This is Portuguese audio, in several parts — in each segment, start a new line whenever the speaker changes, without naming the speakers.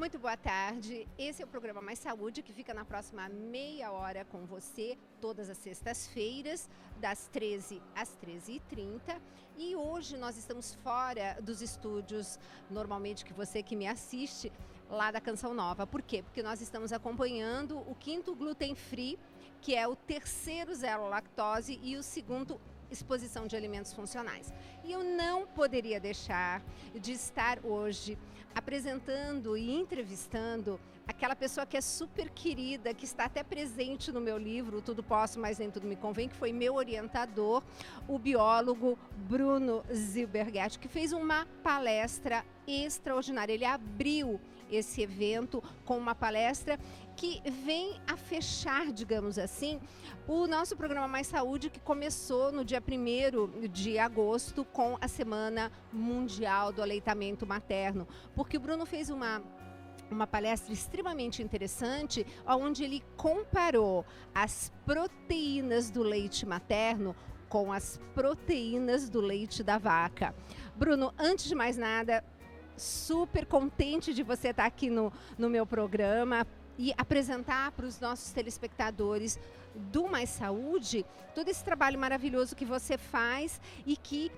Muito boa tarde, esse é o programa Mais Saúde, que fica na próxima meia hora com você, todas as sextas-feiras, das 13 às 13h30. E hoje nós estamos fora dos estúdios, normalmente que você que me assiste, lá da Canção Nova. Por quê? Porque nós estamos acompanhando o 5º Gluten Free, que é o 3º Zero Lactose e o 2º Exposição de Alimentos Funcionais. E eu não poderia deixar de estar hoje apresentando e entrevistando aquela pessoa que é super querida, que está até presente no meu livro, Tudo Posso, Mas Nem Tudo Me Convém, que foi meu orientador, o biólogo Bruno Zilbergatti, que fez uma palestra extraordinária. Ele abriu esse evento com uma palestra que vem a fechar, digamos assim, o nosso programa Mais Saúde, que começou no dia 1º de agosto com a Semana Mundial do Aleitamento Materno, porque o Bruno fez uma palestra extremamente interessante, onde ele comparou as proteínas do leite materno com as proteínas do leite da vaca. Bruno, antes de mais nada, super contente de você estar aqui no meu programa e apresentar para os nossos telespectadores do Mais Saúde todo esse trabalho maravilhoso que você faz e que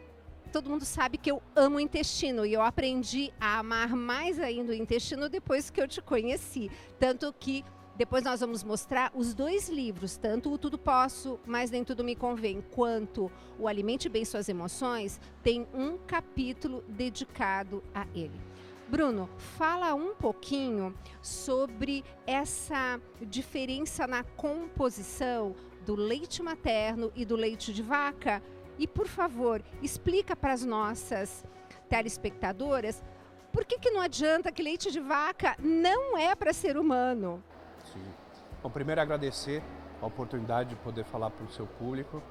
todo mundo sabe que eu amo o intestino e eu aprendi a amar mais ainda o intestino depois que eu te conheci. Tanto que depois nós vamos mostrar os 2 livros, tanto o Tudo Posso, Mas Nem Tudo Me Convém, quanto o Alimente Bem Suas Emoções, tem um capítulo dedicado a ele. Bruno, fala um pouquinho sobre essa diferença na composição do leite materno e do leite de vaca. E, por favor, explica para as nossas telespectadoras por que não adianta que leite de vaca não é para ser humano.
Sim. Bom, primeiro agradecer a oportunidade de poder falar para o seu público.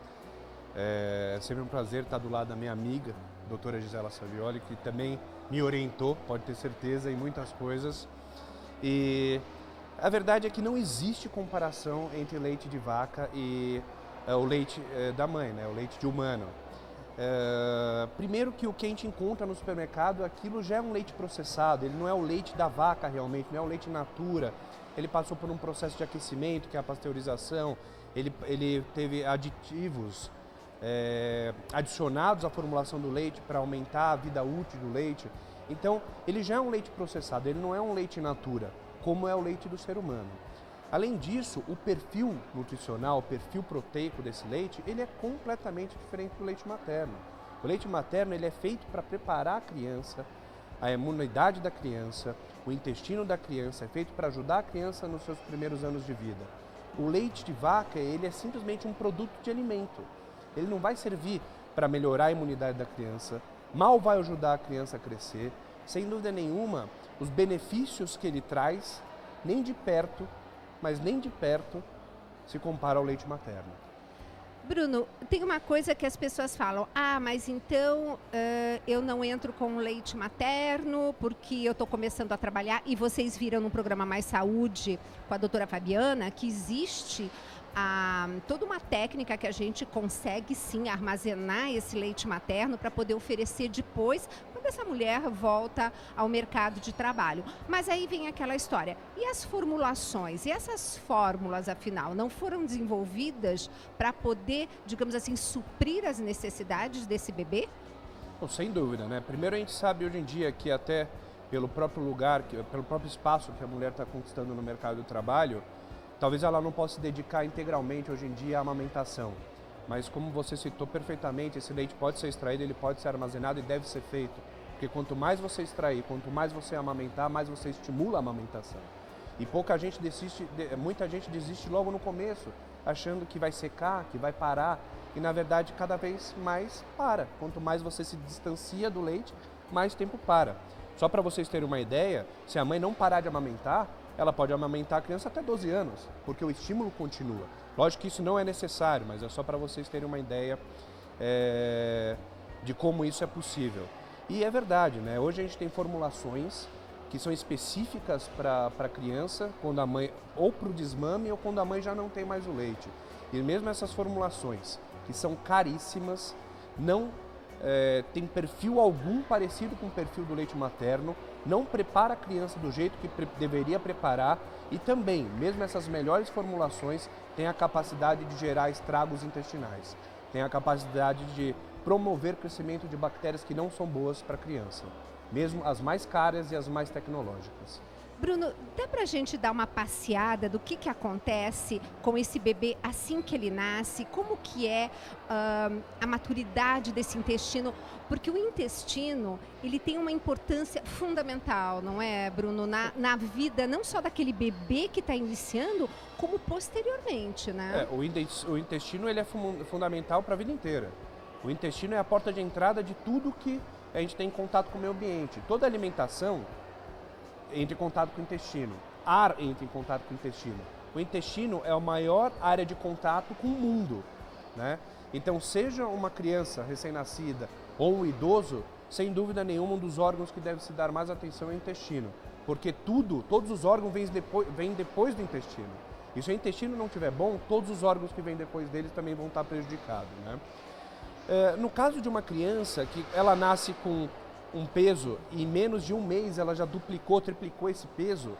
É sempre um prazer estar do lado da minha amiga, doutora Gisela Savioli, que também me orientou, pode ter certeza, em muitas coisas. E a verdade é que não existe comparação entre leite de vaca e o leite da mãe, né? O leite de humano. Primeiro que o que a gente encontra no supermercado, aquilo já é um leite processado, ele não é o leite da vaca realmente, não é o leite in natura. Ele passou por um processo de aquecimento, que é a pasteurização, ele teve aditivos adicionados à formulação do leite para aumentar a vida útil do leite. Então, ele já é um leite processado, ele não é um leite in natura, como é o leite do ser humano. Além disso, o perfil nutricional, o perfil proteico desse leite, ele é completamente diferente do leite materno. O leite materno ele é feito para preparar a criança, a imunidade da criança, o intestino da criança, é feito para ajudar a criança nos seus primeiros anos de vida. O leite de vaca, ele é simplesmente um produto de alimento. Ele não vai servir para melhorar a imunidade da criança, mal vai ajudar a criança a crescer. Sem dúvida nenhuma, os benefícios que ele traz, nem de perto, mas nem de perto, se compara ao leite materno.
Bruno, tem uma coisa que as pessoas falam, mas então eu não entro com leite materno porque eu estou começando a trabalhar, e vocês viram no programa Mais Saúde com a doutora Fabiana que existe toda uma técnica que a gente consegue sim armazenar esse leite materno para poder oferecer depois, quando essa mulher volta ao mercado de trabalho. Mas aí vem aquela história, e as formulações? E essas fórmulas, afinal, não foram desenvolvidas para poder, digamos assim, suprir as necessidades desse bebê?
Bom, sem dúvida, né? Primeiro a gente sabe hoje em dia que até pelo próprio lugar, pelo próprio espaço que a mulher está conquistando no mercado do trabalho, talvez ela não possa se dedicar integralmente hoje em dia à amamentação, mas como você citou perfeitamente, esse leite pode ser extraído, ele pode ser armazenado e deve ser feito, porque quanto mais você extrair, quanto mais você amamentar, mais você estimula a amamentação. E muita gente desiste logo no começo, achando que vai secar, que vai parar, e na verdade cada vez mais para. Quanto mais você se distancia do leite, mais tempo para. Só para vocês terem uma ideia, se a mãe não parar de amamentar, ela pode amamentar a criança até 12 anos, porque o estímulo continua. Lógico que isso não é necessário, mas é só para vocês terem uma ideia de como isso é possível. E é verdade, né? Hoje a gente tem formulações que são específicas para a criança, quando a mãe, ou para o desmame ou quando a mãe já não tem mais o leite. E mesmo essas formulações, que são caríssimas, não tem perfil algum parecido com o perfil do leite materno, não prepara a criança do jeito que deveria preparar e também, mesmo essas melhores formulações, têm a capacidade de gerar estragos intestinais, têm a capacidade de promover crescimento de bactérias que não são boas para a criança, mesmo as mais caras e as mais tecnológicas.
Bruno, dá pra gente dar uma passeada do que acontece com esse bebê assim que ele nasce? Como que é a maturidade desse intestino? Porque o intestino, ele tem uma importância fundamental, não é, Bruno? Na vida, não só daquele bebê que está iniciando, como posteriormente, né?
O intestino ele é fundamental para a vida inteira. O intestino é a porta de entrada de tudo que a gente tem em contato com o meio ambiente. Toda alimentação entra em contato com o intestino. Ar entra em contato com o intestino. O intestino é a maior área de contato com o mundo, né? Então, seja uma criança recém-nascida ou um idoso, sem dúvida nenhuma, um dos órgãos que deve se dar mais atenção é o intestino. Porque todos os órgãos vêm depois do intestino. E se o intestino não estiver bom, todos os órgãos que vêm depois dele também vão estar prejudicados, né? No caso de uma criança que ela nasce com um peso e em menos de um mês ela já duplicou, triplicou esse peso,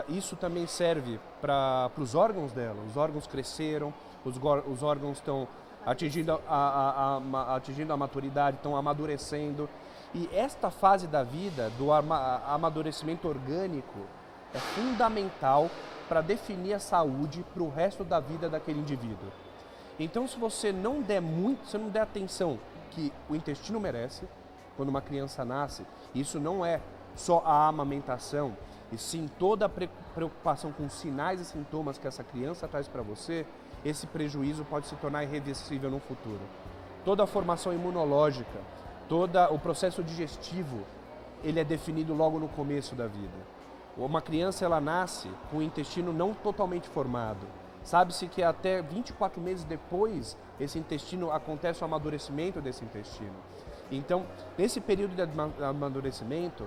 isso também serve para os órgãos dela. Os órgãos cresceram, os órgãos estão atingindo a maturidade, estão amadurecendo. E esta fase da vida, do amadurecimento orgânico, é fundamental para definir a saúde para o resto da vida daquele indivíduo. Então, se você não der atenção que o intestino merece, quando uma criança nasce, isso não é só a amamentação, e sim toda a preocupação com os sinais e sintomas que essa criança traz para você, esse prejuízo pode se tornar irreversível no futuro. Toda a formação imunológica, todo o processo digestivo, ele é definido logo no começo da vida. Uma criança, ela nasce com o intestino não totalmente formado. Sabe-se que até 24 meses depois, esse intestino acontece o amadurecimento desse intestino. Então, nesse período de amadurecimento,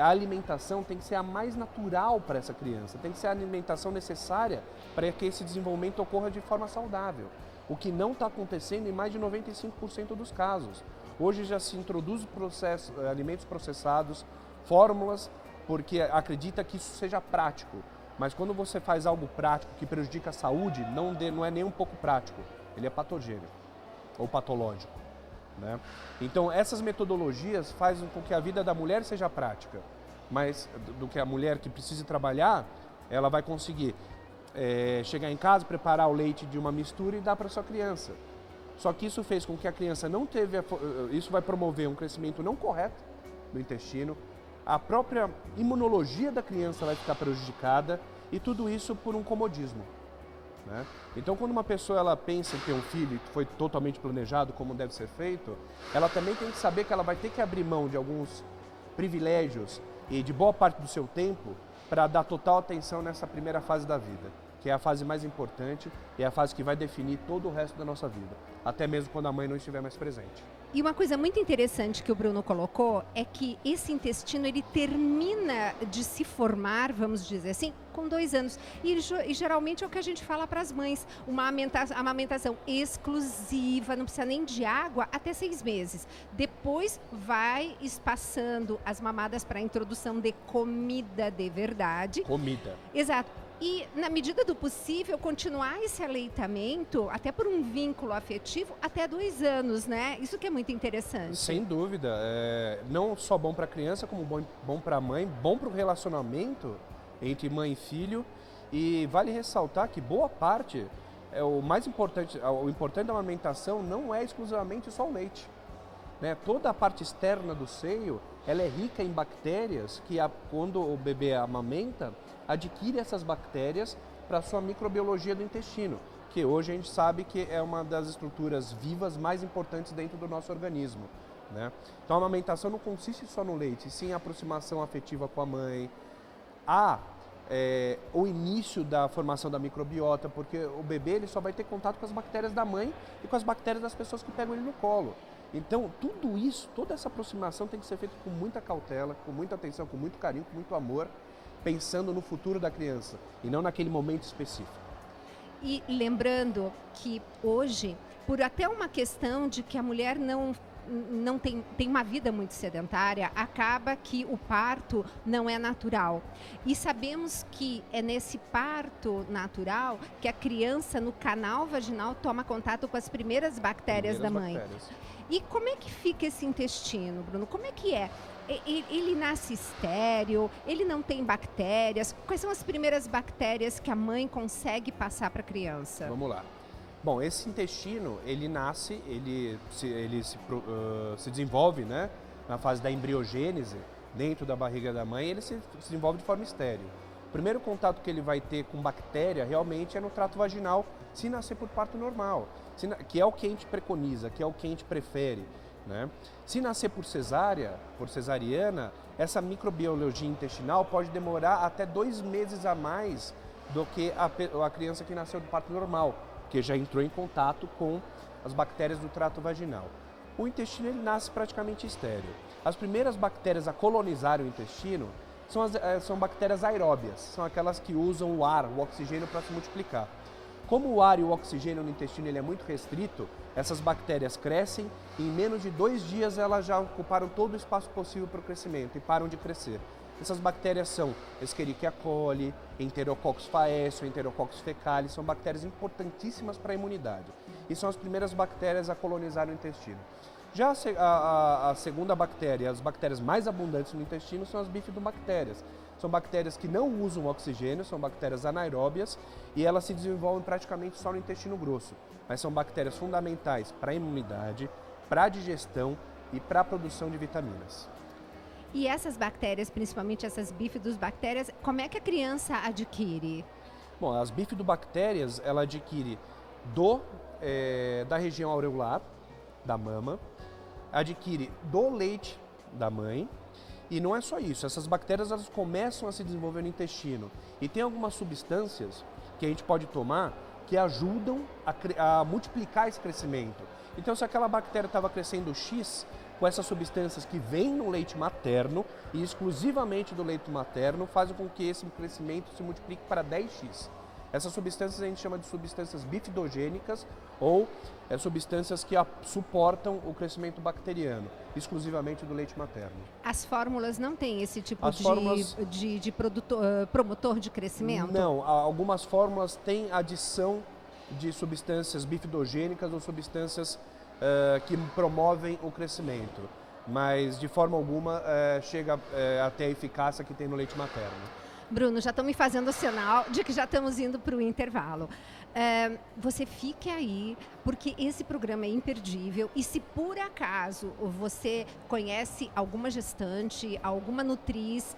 a alimentação tem que ser a mais natural para essa criança, tem que ser a alimentação necessária para que esse desenvolvimento ocorra de forma saudável, o que não está acontecendo em mais de 95% dos casos. Hoje já se introduz alimentos processados, fórmulas, porque acredita que isso seja prático, mas quando você faz algo prático que prejudica a saúde, não é nem um pouco prático, ele é patogênico ou patológico, né? Então essas metodologias fazem com que a vida da mulher seja prática, mas do que a mulher que precisa trabalhar, ela vai conseguir chegar em casa, preparar o leite de uma mistura e dar para sua criança. Só que isso fez com que a criança não teve, isso vai promover um crescimento não correto do intestino, a própria imunologia da criança vai ficar prejudicada e tudo isso por um comodismo, né? Então, quando uma pessoa ela pensa em ter um filho que foi totalmente planejado como deve ser feito, ela também tem que saber que ela vai ter que abrir mão de alguns privilégios e de boa parte do seu tempo para dar total atenção nessa primeira fase da vida, que é a fase mais importante e é a fase que vai definir todo o resto da nossa vida, até mesmo quando a mãe não estiver mais presente.
E uma coisa muito interessante que o Bruno colocou é que esse intestino ele termina de se formar, vamos dizer assim, com 2 anos. E geralmente é o que a gente fala para as mães, uma amamentação exclusiva, não precisa nem de água, até 6 meses. Depois vai espaçando as mamadas para a introdução de comida de verdade.
Comida.
Exato. E, na medida do possível, continuar esse aleitamento, até por um vínculo afetivo, até 2 anos, né? Isso que é muito interessante.
Sem dúvida. Não só bom para a criança, como bom para a mãe, bom para o relacionamento entre mãe e filho. E vale ressaltar que boa parte, o importante da amamentação não é exclusivamente só o leite, né? Toda a parte externa do seio, ela é rica em bactérias que, quando o bebê amamenta, adquire essas bactérias para a sua microbiologia do intestino, que hoje a gente sabe que é uma das estruturas vivas mais importantes dentro do nosso organismo, né? Então a amamentação não consiste só no leite, sim a aproximação afetiva com a mãe, o início da formação da microbiota, porque o bebê ele só vai ter contato com as bactérias da mãe e com as bactérias das pessoas que pegam ele no colo. Então tudo isso, toda essa aproximação tem que ser feita com muita cautela, com muita atenção, com muito carinho, com muito amor, pensando no futuro da criança e não naquele momento específico. E
lembrando que hoje, por até uma questão de que a mulher não tem uma vida muito sedentária, acaba que o parto não é natural. E sabemos que é nesse parto natural que a criança no canal vaginal toma contato com as primeiras bactérias da mãe. E como é que fica esse intestino, Bruno? Como é que é? Ele nasce estéril? Ele não tem bactérias? Quais são as primeiras bactérias que a mãe consegue passar para a criança?
Vamos lá. Bom, esse intestino, ele nasce, ele se desenvolve, né, na fase da embriogênese, dentro da barriga da mãe, ele se desenvolve de forma estéril. O primeiro contato que ele vai ter com bactéria realmente é no trato vaginal, se nascer por parto normal, que é o que a gente preconiza, que é o que a gente prefere, né? Se nascer por cesárea, por cesariana, essa microbiologia intestinal pode demorar até 2 meses a mais do que a criança que nasceu do parto normal, que já entrou em contato com as bactérias do trato vaginal. O intestino ele nasce praticamente estéril. As primeiras bactérias a colonizar o intestino são bactérias aeróbias, são aquelas que usam o ar, o oxigênio para se multiplicar. Como o ar e o oxigênio no intestino ele é muito restrito, essas bactérias crescem e em menos de 2 dias elas já ocuparam todo o espaço possível para o crescimento e param de crescer. Essas bactérias são Escherichia coli, Enterococcus faecio, Enterococcus faecalis, são bactérias importantíssimas para a imunidade. E são as primeiras bactérias a colonizar o intestino. Já a segunda bactéria, as bactérias mais abundantes no intestino são as bifidobactérias. São bactérias que não usam oxigênio, são bactérias anaeróbias e elas se desenvolvem praticamente só no intestino grosso. Mas são bactérias fundamentais para a imunidade, para a digestão e para a produção de vitaminas.
E essas bactérias, principalmente essas bifidobactérias, como é que a criança adquire?
Bom, as bifidobactérias, ela adquire da região aureolar, da mama, adquire do leite da mãe, e não é só isso, essas bactérias elas começam a se desenvolver no intestino. E tem algumas substâncias que a gente pode tomar que ajudam a multiplicar esse crescimento. Então, se aquela bactéria estava crescendo X, com essas substâncias que vêm no leite materno e exclusivamente do leite materno, fazem com que esse crescimento se multiplique para 10x. Essas substâncias a gente chama de substâncias bifidogênicas ou substâncias que suportam o crescimento bacteriano, exclusivamente do leite materno.
As fórmulas não têm esse tipo de promotor de crescimento?
Não, algumas fórmulas têm adição de substâncias bifidogênicas ou substâncias que promovem o crescimento, mas de forma alguma chega até a eficácia que tem no leite materno.
Bruno, já estão me fazendo o sinal de que já estamos indo para o intervalo. Você fique aí, porque esse programa é imperdível e se por acaso você conhece alguma gestante, alguma nutriz,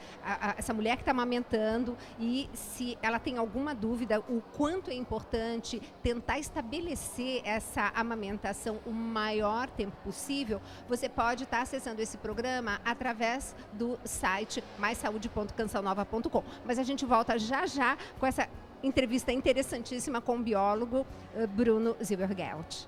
essa mulher que está amamentando e se ela tem alguma dúvida, o quanto é importante tentar estabelecer essa amamentação o maior tempo possível, você pode estar acessando esse programa através do site maissaude.cançãonova.com. Mas a gente volta já com essa entrevista interessantíssima com o biólogo Bruno Zilbergelt.